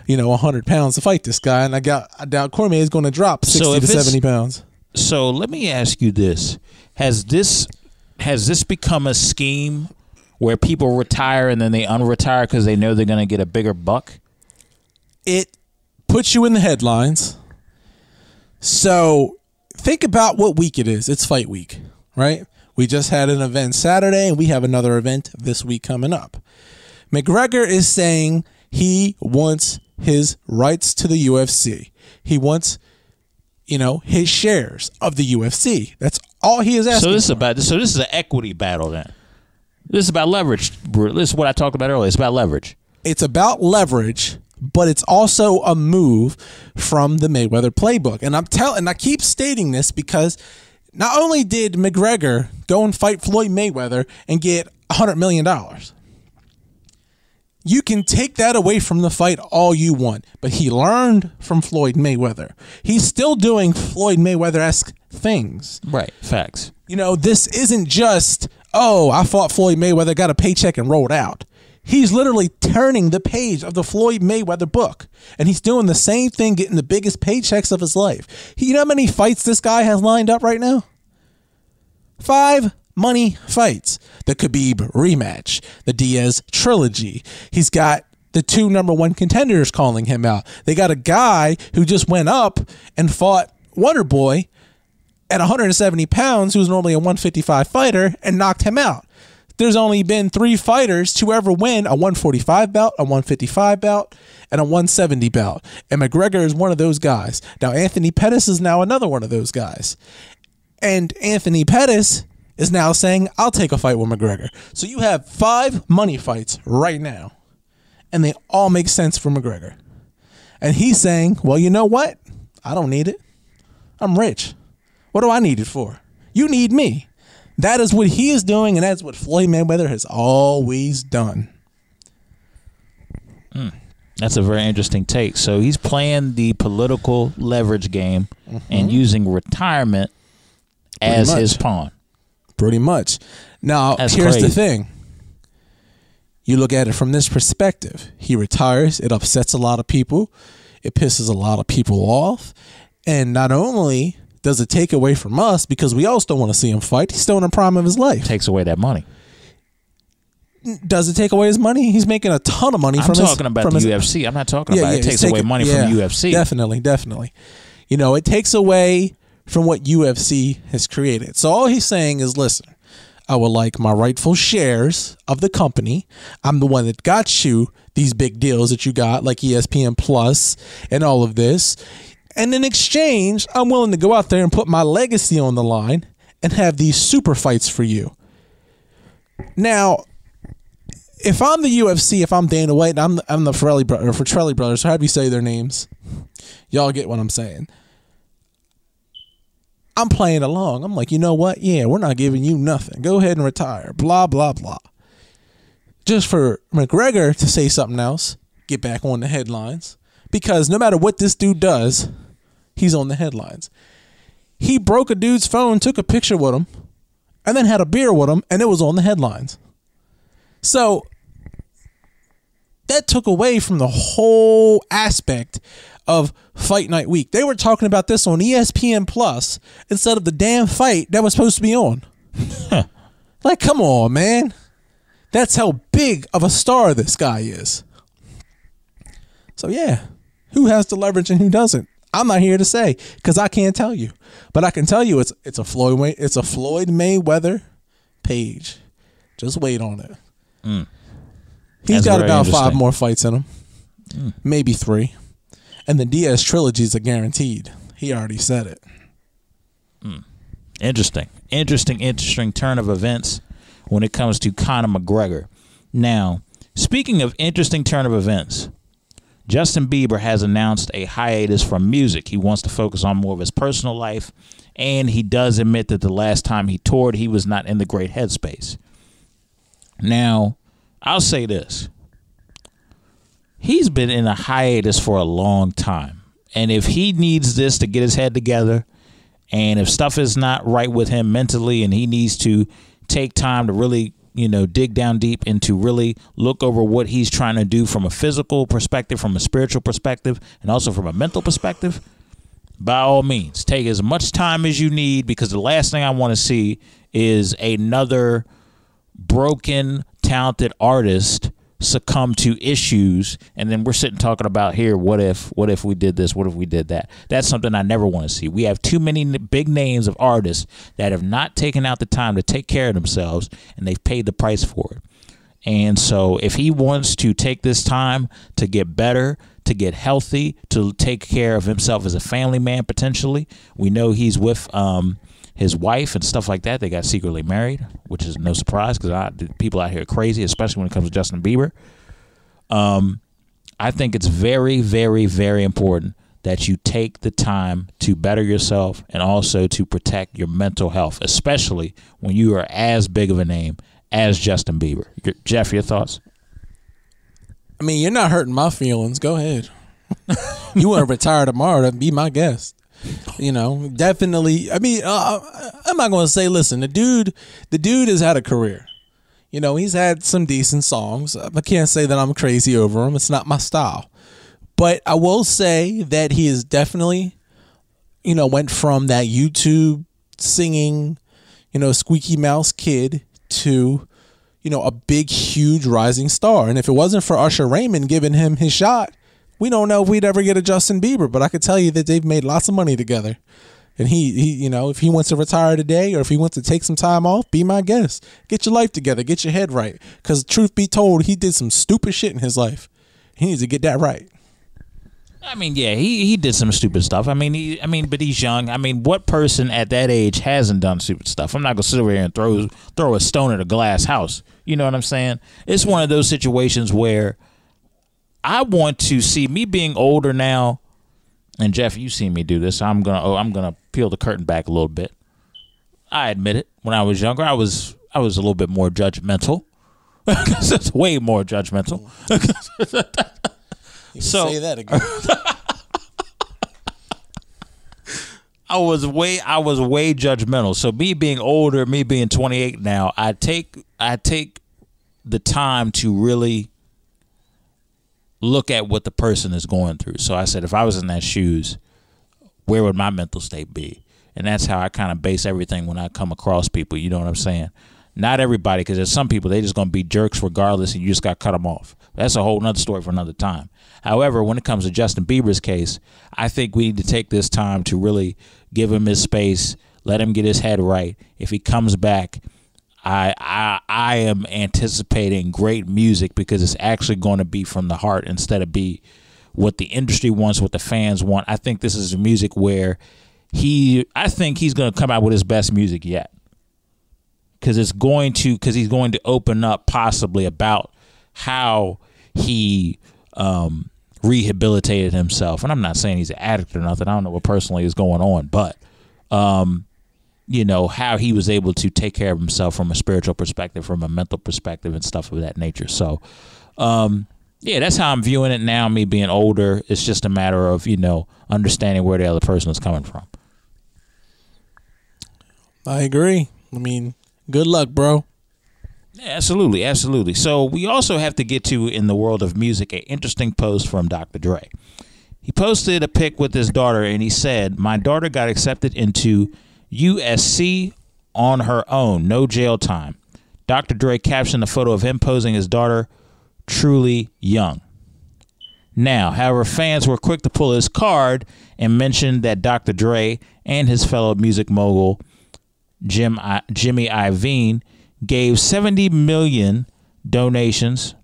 100 pounds to fight this guy, and I doubt Cormier is going to drop 60 to 70 pounds. So let me ask you this: Has this become a scheme where people retire and then they unretire because they know they're going to get a bigger buck? It puts you in the headlines. So think about what week it is. It's fight week, right? We just had an event Saturday, and we have another event this week coming up. McGregor is saying he wants his rights to the UFC. He wants, his shares of the UFC. That's all he is asking. So this is an equity battle then. This is about leverage. This is what I talked about earlier. It's about leverage. It's about leverage, but it's also a move from the Mayweather playbook. And I keep stating this because not only did McGregor go and fight Floyd Mayweather and get $100 million, you can take that away from the fight all you want, but he learned from Floyd Mayweather. He's still doing Floyd Mayweather-esque things. Right, facts. This isn't just, I fought Floyd Mayweather, got a paycheck and rolled out. He's literally turning the page of the Floyd Mayweather book, and he's doing the same thing, getting the biggest paychecks of his life. You know how many fights this guy has lined up right now? 5 money fights. The Khabib rematch, the Diaz trilogy. He's got the 2 #1 contenders calling him out. They got a guy who just went up and fought Wonder Boy at 170 pounds, who's normally a 155 fighter, and knocked him out. there's only been 3 fighters to ever win a 145 bout, a 155 bout, and a 170 bout. And McGregor is one of those guys. Now, Anthony Pettis is now another one of those guys. And Anthony Pettis is now saying, I'll take a fight with McGregor. So you have 5 money fights right now, and they all make sense for McGregor. And he's saying, well, you know what? I don't need it. I'm rich. What do I need it for? You need me. That is what he is doing, and that's what Floyd Mayweather has always done. That's a very interesting take. So he's playing the political leverage game and using retirement as his pawn. Pretty much. Now, That's here's crazy. the thing. You look at it from this perspective. He retires. It upsets a lot of people. It pisses a lot of people off. And not only does it take away from us, because we all still want to see him fight, he's still in the prime of his life. Takes away that money. Does it take away his money? He's making a ton of money I'm from talking about from the his, UFC. I'm not talking about it it's takes away money from UFC. Definitely. You know, it takes away from what UFC has created. So all he's saying is, listen, I would like my rightful shares of the company. I'm the one that got you these big deals that you got, like ESPN Plus and all of this. And in exchange, I'm willing to go out there and put my legacy on the line and have these super fights for you. Now, if I'm the UFC, if I'm Dana White, and I'm the Ferrelli brothers, however you say their names, y'all get what I'm saying. I'm playing along. I'm like, you know what? Yeah, we're not giving you nothing. Go ahead and retire. Blah, blah, blah. Just for McGregor to say something else, get back on the headlines. Because no matter what this dude does, he's on the headlines. He broke a dude's phone, took a picture with him, and then had a beer with him, and it was on the headlines. So that took away from the whole aspect of Fight Night Week. They were talking about this on ESPN Plus instead of the damn fight that was supposed to be on. Like, come on, man. That's how big of a star this guy is. So, yeah, who has the leverage and who doesn't? I'm not here to say because I can't tell you. But I can tell you it's a Floyd Mayweather page. Just wait on it. He's got about 5 more fights in him. Maybe 3. And the Diaz trilogies are guaranteed. He already said it. Interesting turn of events when it comes to Conor McGregor. Now, speaking of interesting turn of events, Justin Bieber has announced a hiatus from music. He wants to focus on more of his personal life, and he does admit that the last time he toured, he was not in the great headspace. Now, I'll say this. He's been in a hiatus for a long time. And if he needs this to get his head together, and if stuff is not right with him mentally and he needs to take time to really, dig down deep and to really look over what he's trying to do from a physical perspective, from a spiritual perspective, and also from a mental perspective, by all means, take as much time as you need, because the last thing I want to see is another broken, talented artist succumb to issues, and then we're sitting talking about here, what if we did this, what if we did that. That's something I never want to see. We have too many big names of artists that have not taken out the time to take care of themselves, and they've paid the price for it. And so if he wants to take this time to get better, to get healthy, to take care of himself as a family man, potentially, we know he's with his wife and stuff like that. They got secretly married, which is no surprise because people out here are crazy, especially when it comes to Justin Bieber. I think it's very, very, very important that you take the time to better yourself and also to protect your mental health, especially when you are as big of a name as Justin Bieber. Jeff, your thoughts? I mean, you're not hurting my feelings. Go ahead. You want to retire tomorrow, that'd be my guest. Definitely. I mean, I'm not going to say, listen, the dude has had a career. He's had some decent songs. I can't say that I'm crazy over him. It's not my style. But I will say that he is definitely, went from that YouTube singing, squeaky mouse kid to, a big, huge rising star. And if it wasn't for Usher Raymond giving him his shot, we don't know if we'd ever get a Justin Bieber, but I could tell you that they've made lots of money together. And he, you know, if he wants to retire today or if he wants to take some time off, be my guest. Get your life together. Get your head right. Because truth be told, he did some stupid shit in his life. He needs to get that right. I mean, yeah, he did some stupid stuff. But he's young. I mean, what person at that age hasn't done stupid stuff? I'm not gonna sit over here and throw a stone at a glass house. You know what I'm saying? It's one of those situations where I want to see me being older now. And Jeff, you seen me do this. So I'm gonna peel the curtain back a little bit. I admit it. When I was younger, I was a little bit more judgmental. It's way more judgmental. So say that again. I was way judgmental. So me being older, me being 28 now, I take the time to really look at what the person is going through. So I said, if I was in that shoes, where would my mental state be? And that's how I kind of base everything when I come across people. You know what I'm saying? Not everybody, because there's some people, they just going to be jerks regardless, and you just got to cut them off. That's a whole nother story for another time. However, when it comes to Justin Bieber's case, I think we need to take this time to really give him his space, let him get his head right. If he comes back, I am anticipating great music, because it's actually going to be from the heart instead of be what the industry wants, what the fans want. I think this is music where I think he's going to come out with his best music yet, because he's going to open up possibly about how he rehabilitated himself. And I'm not saying he's an addict or nothing. I don't know what personally is going on, but you know, how he was able to take care of himself from a spiritual perspective, from a mental perspective, and stuff of that nature. So, yeah, that's how I'm viewing it now, me being older. It's just a matter of, you know, understanding where the other person is coming from. I agree. I mean, good luck, bro. Yeah, absolutely, absolutely. So we also have to get to, in the world of music, an interesting post from Dr. Dre. He posted a pic with his daughter, and he said, "My daughter got accepted into USC on her own, no jail time." Dr. Dre captioned a photo of him posing his daughter, "Truly young." Now, however, fans were quick to pull his card and mention that Dr. Dre and his fellow music mogul Jimmy Iovine gave 70 million donations.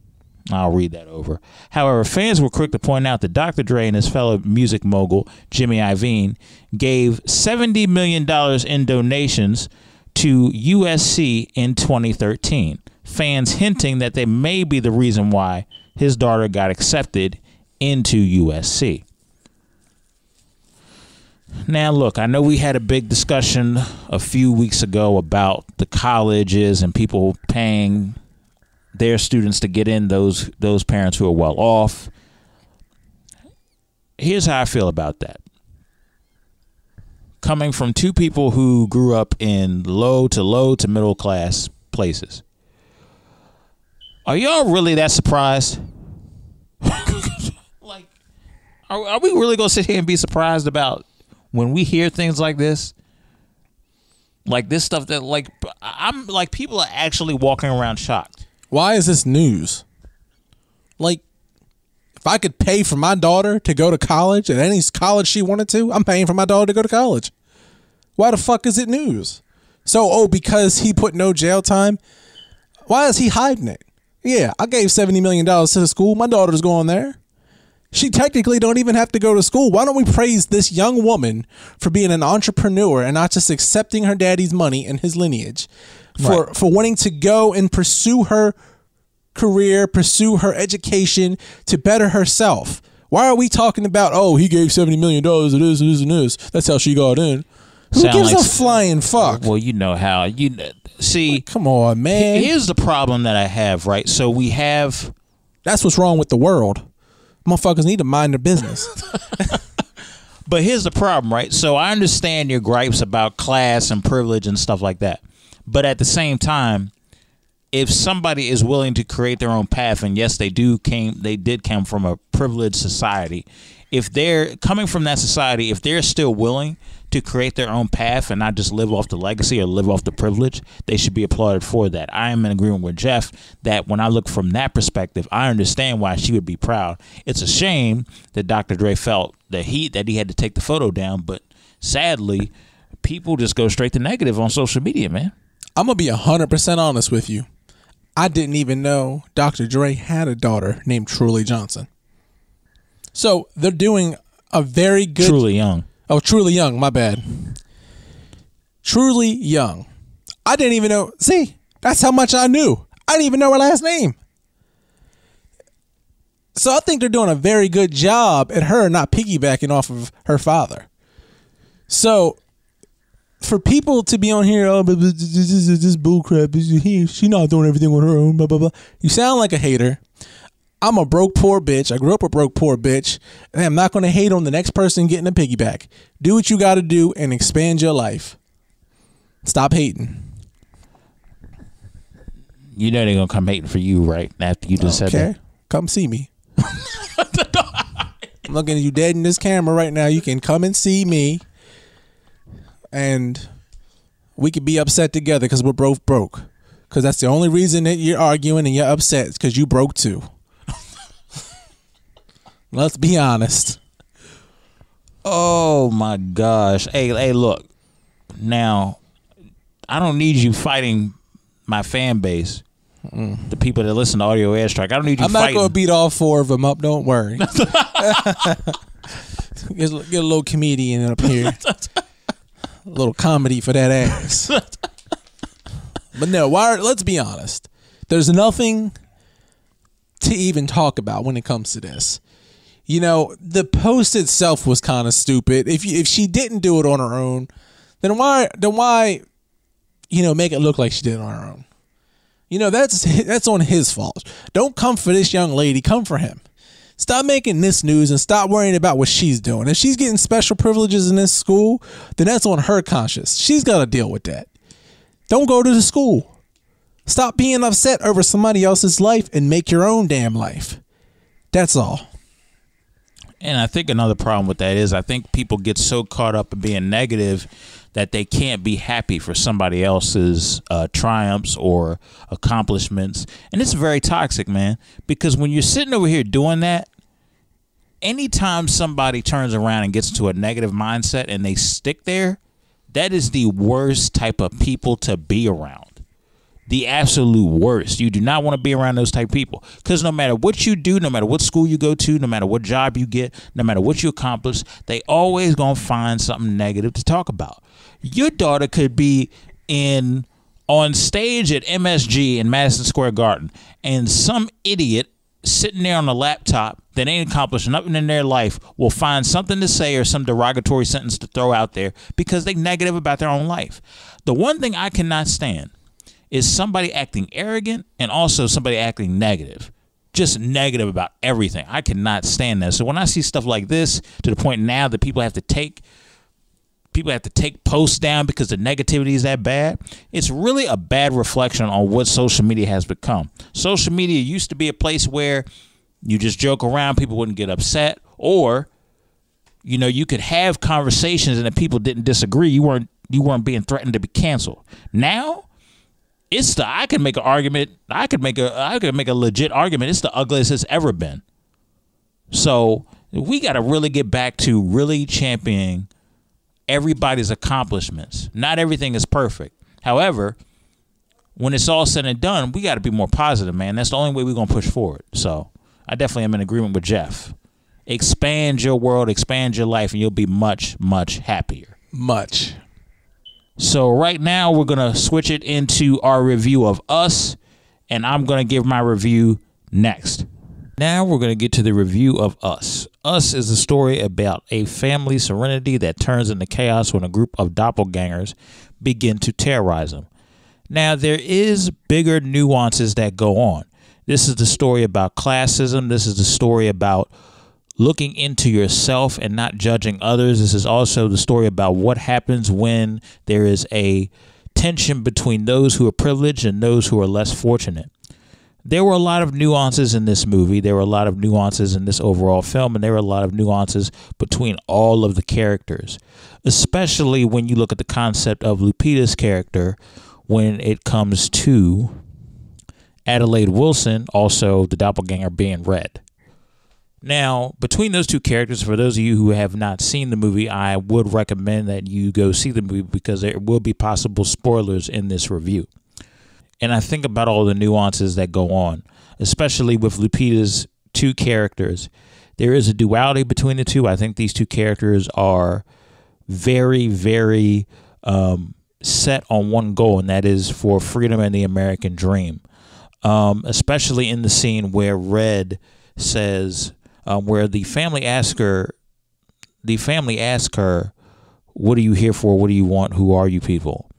I'll read that over. However, fans were quick to point out that Dr. Dre and his fellow music mogul Jimmy Iovine gave $70 million in donations to USC in 2013. Fans hinting that they may be the reason why his daughter got accepted into USC. Now, look, I know we had a big discussion a few weeks ago about the colleges and people paying their students to get in, those parents who are well off. Here's how I feel about that. Coming from two people who grew up in low to middle class places, are y'all really that surprised? Like, are we really gonna sit here and be surprised about when we hear things like this? Like this stuff that, like, I'm like, people are actually walking around shocked. Why is this news? Like, if I could pay for my daughter to go to college at any college she wanted to, I'm paying for my daughter to go to college. Why the fuck is it news? So, because he put no jail time, why is he hiding it? Yeah, I gave $70 million to the school. My daughter's going there. She technically don't even have to go to school. Why don't we praise this young woman for being an entrepreneur and not just accepting her daddy's money and his lineage for wanting to go and pursue her career, pursue her education to better herself? Why are we talking about, oh, he gave $70 million to this, and this. That's how she got in. Who gives a flying fuck? Well, you know how. See, come on, man. Here's the problem that I have, right? So we have... That's what's wrong with the world. Motherfuckers need to mind their business. But here's the problem, right? So I understand your gripes about class and privilege and stuff like that. But at the same time, if somebody is willing to create their own path, and yes, they did come from a privileged society. If they're coming from that society, if they're still willing to create their own path and not just live off the legacy or live off the privilege, they should be applauded for that. I am in agreement with Jeff that when I look from that perspective, I understand why she would be proud. It's a shame that Dr. Dre felt the heat that he had to take the photo down, but sadly, people just go straight to negative on social media, man. I'm going to be 100% honest with you. I didn't even know Dr. Dre had a daughter named Truly Johnson. So they're doing a very good... Truly Young. Oh, Truly Young. My bad. Truly Young. I didn't even know. See, that's how much I knew. I didn't even know her last name. So I think they're doing a very good job at her not piggybacking off of her father. So for people to be on here, oh, but this bull crap, she's not doing everything on her own, blah, blah, blah. You sound like a hater. I'm a broke, poor bitch. I grew up a broke, poor bitch. And I'm not going to hate on the next person getting a piggyback. Do what you got to do and expand your life. Stop hating. You know they're going to come hating for you, right? After you just said that. Come see me. I'm looking at you dead in this camera right now. You can come and see me. And we could be upset together because we're both broke. Because that's the only reason that you're arguing and you're upset. It's because you broke too. Let's be honest. Oh my gosh. Hey, look. Now, I don't need you fighting my fan base. The people that listen to Audio Airstrike. I don't need you fighting. I'm not going to beat all 4 of them up. Don't worry. Get a little comedian up here. A little comedy for that ass. But no, let's be honest. There's nothing to even talk about when it comes to this. You know, the post itself was kind of stupid. If she didn't do it on her own, then why make it look like she did it on her own? You know, that's on his fault. Don't come for this young lady. Come for him. Stop making this news and stop worrying about what she's doing. If she's getting special privileges in this school, then that's on her conscience. She's got to deal with that. Don't go to the school. Stop being upset over somebody else's life and make your own damn life. That's all. And I think another problem with that is I think people get so caught up in being negative that they can't be happy for somebody else's triumphs or accomplishments. And it's very toxic, man, because when you're sitting over here doing that, anytime somebody turns around and gets into a negative mindset and they stick there, that is the worst type of people to be around. The absolute worst. You do not want to be around those type of people, because no matter what you do, no matter what school you go to, no matter what job you get, no matter what you accomplish, they always gonna find something negative to talk about. Your daughter could be on stage at MSG in Madison Square Garden, and some idiot sitting there on a laptop that ain't accomplished nothing in their life will find something to say or some derogatory sentence to throw out there because they negative about their own life. The one thing I cannot stand is somebody acting arrogant and also somebody acting negative. Just negative about everything. I cannot stand that. So when I see stuff like this, to the point now that people have to take posts down because the negativity is that bad, it's really a bad reflection on what social media has become. Social media used to be a place where you just joke around, people wouldn't get upset, or you could have conversations and if people didn't disagree, you weren't being threatened to be canceled. Now I could make an argument. I could make a legit argument. It's the ugliest it's ever been. So we got to really get back to really championing everybody's accomplishments. Not everything is perfect. However, when it's all said and done, we got to be more positive, man. That's the only way we're going to push forward. So I definitely am in agreement with Jeff. Expand your world, expand your life, and you'll be much, much happier. Much. So right now we're going to switch it into our review of Us, and I'm going to give my review next. Now we're going to get to the review of Us. Us is a story about a family serenity that turns into chaos when a group of doppelgangers begin to terrorize them. Now there is bigger nuances that go on. This is the story about classism. This is the story about looking into yourself and not judging others. This is also the story about what happens when there is a tension between those who are privileged and those who are less fortunate. There were a lot of nuances in this movie. There were a lot of nuances in this overall film, and there were a lot of nuances between all of the characters, especially when you look at the concept of Lupita's character when it comes to Adelaide Wilson, also the doppelganger, being red. Now, between those two characters, for those of you who have not seen the movie, I would recommend that you go see the movie because there will be possible spoilers in this review. And I think about all the nuances that go on, especially with Lupita's two characters. There is a duality between the two. I think these two characters are very, very set on one goal, and that is for freedom and the American dream. Especially in the scene where Red says, where the family asks her, "What are you here for? What do you want? Who are you people?"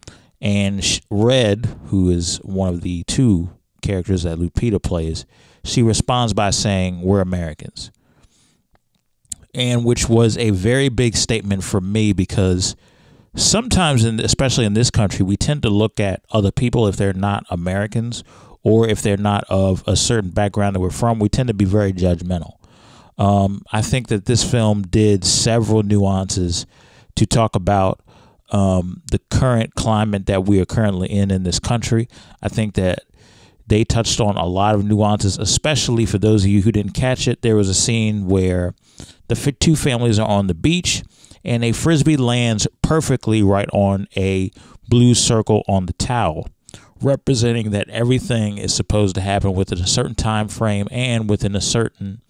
And Red, who is one of the two characters that Lupita plays, she responds by saying, "We're Americans." And which was a very big statement for me, because sometimes, especially in this country, we tend to look at other people, if they're not Americans or if they're not of a certain background that we're from, we tend to be very judgmental. I think that this film did several nuances to talk about the current climate that we are currently in this country. I think that they touched on a lot of nuances, especially for those of you who didn't catch it. There was a scene where the two families are on the beach and a Frisbee lands perfectly right on a blue circle on the towel, representing that everything is supposed to happen within a certain time frame and within a certain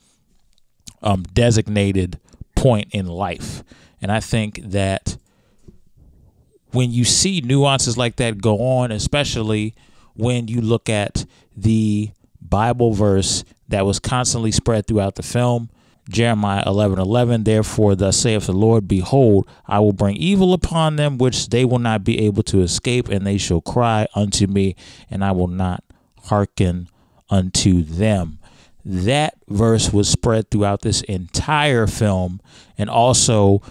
designated point in life. And I think that when you see nuances like that go on, especially when you look at the Bible verse that was constantly spread throughout the film, Jeremiah 11:11, "Therefore thus saith the Lord, behold, I will bring evil upon them, which they will not be able to escape, and they shall cry unto me, and I will not hearken unto them." That verse was spread throughout this entire film, and also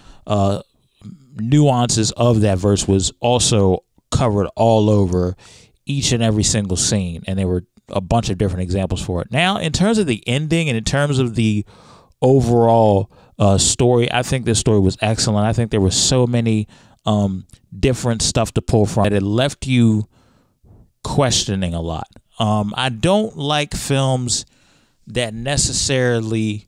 nuances of that verse was also covered all over each and every single scene, and there were a bunch of different examples for it. Now, in terms of the ending and in terms of the overall story, I think this story was excellent. I think there was so many different stuff to pull from that it left you questioning a lot. I don't like films that necessarily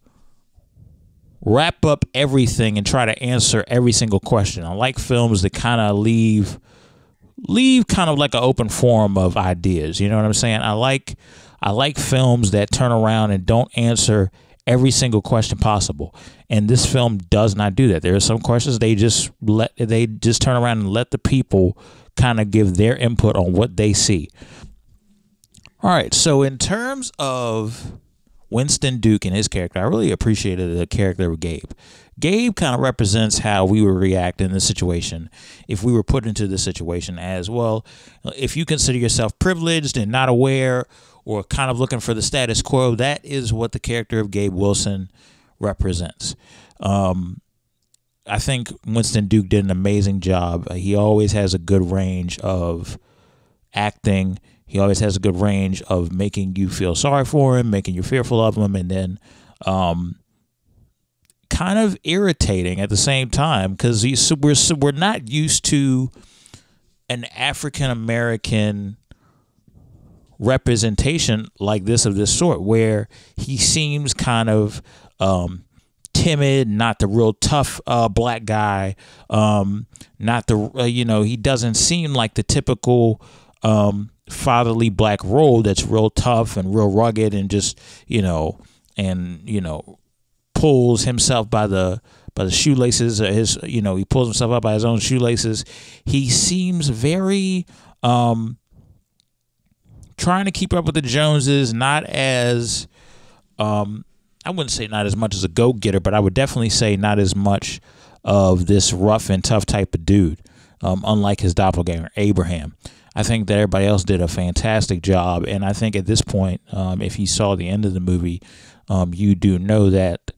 wrap up everything and try to answer every single question. I like films that kind of leave kind of like an open forum of ideas. You know what I'm saying? I like films that turn around and don't answer every single question possible. And this film does not do that. There are some questions they just turn around and let the people kind of give their input on what they see. All right. So in terms of Winston Duke and his character, I really appreciated the character of Gabe. Gabe kind of represents how we would react in this situation if we were put into this situation as well. If you consider yourself privileged and not aware or kind of looking for the status quo, that is what the character of Gabe Wilson represents. I think Winston Duke did an amazing job. He always has a good range of acting. He always has a good range of making you feel sorry for him, making you fearful of him, and then kind of irritating at the same time, because we're not used to an African American representation like this of this sort, where he seems kind of timid, not the real tough black guy, not the he doesn't seem like the typical fatherly black role that's real tough and real rugged and just pulls himself by the shoelaces. He pulls himself up by his own shoelaces. He seems very trying to keep up with the Joneses, not as I wouldn't say not as much as a go-getter, but I would definitely say not as much of this rough and tough type of dude, unlike his doppelganger, Abraham. I think that everybody else did a fantastic job, and I think at this point, if you saw the end of the movie, you do know that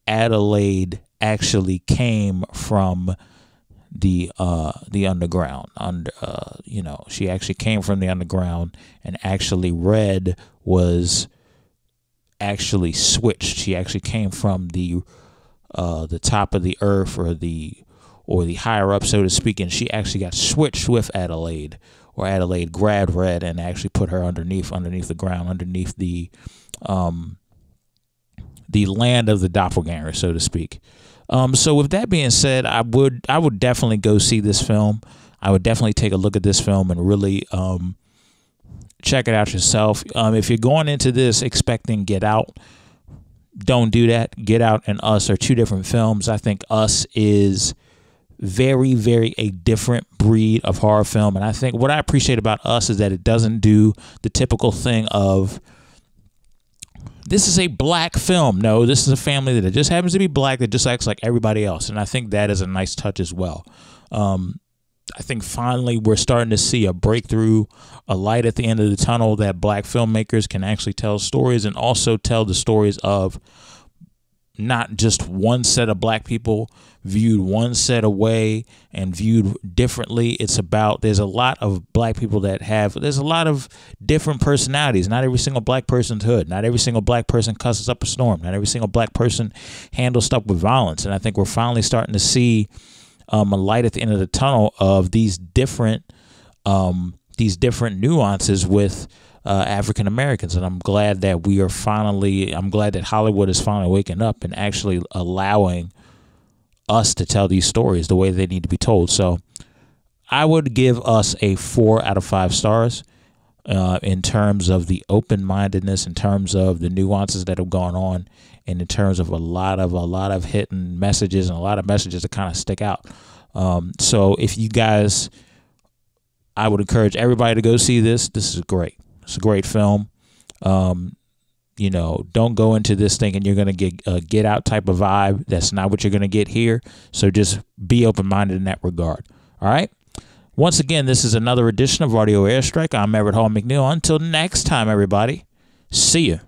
Adelaide actually came from the underground. She actually came from the underground, and actually Red was actually switched. She actually came from the top of the earth, or the higher up, so to speak, and she actually got switched with Adelaide, or Adelaide grabbed Red and actually put her underneath the ground, underneath the the land of the doppelganger, so to speak. So with that being said, I would definitely go see this film. I would definitely take a look at this film and really check it out yourself. If you're going into this expecting Get Out, don't do that. Get Out and Us are two different films. I think Us is very, very a different breed of horror film. And I think what I appreciate about Us is that it doesn't do the typical thing of, this is a black film. No, this is a family that just happens to be black that just acts like everybody else. And I think that is a nice touch as well. I think finally we're starting to see a breakthrough, a light at the end of the tunnel, that black filmmakers can actually tell stories and also tell the stories of not just one set of black people viewed one set of way and viewed differently. It's about, there's a lot of black people there's a lot of different personalities. Not every single black person's hood. Not every single black person cusses up a storm. Not every single black person handles stuff with violence. And I think we're finally starting to see a light at the end of the tunnel of these different nuances with African Americans. And I'm glad that I'm glad that Hollywood is finally waking up and actually allowing us to tell these stories the way they need to be told. So I would give Us a 4 out of 5 stars in terms of the open-mindedness, in terms of the nuances that have gone on, and in terms of a lot of hidden messages and a lot of messages that kind of stick out. So if you guys, I would encourage everybody to go see this. This is great. It's a great film. Don't go into this thinking you're going to get a Get Out type of vibe. That's not what you're going to get here. So just be open-minded in that regard. All right. Once again, this is another edition of Audio Airstrike. I'm Everett Hall-McNeill. Until next time, everybody. See ya.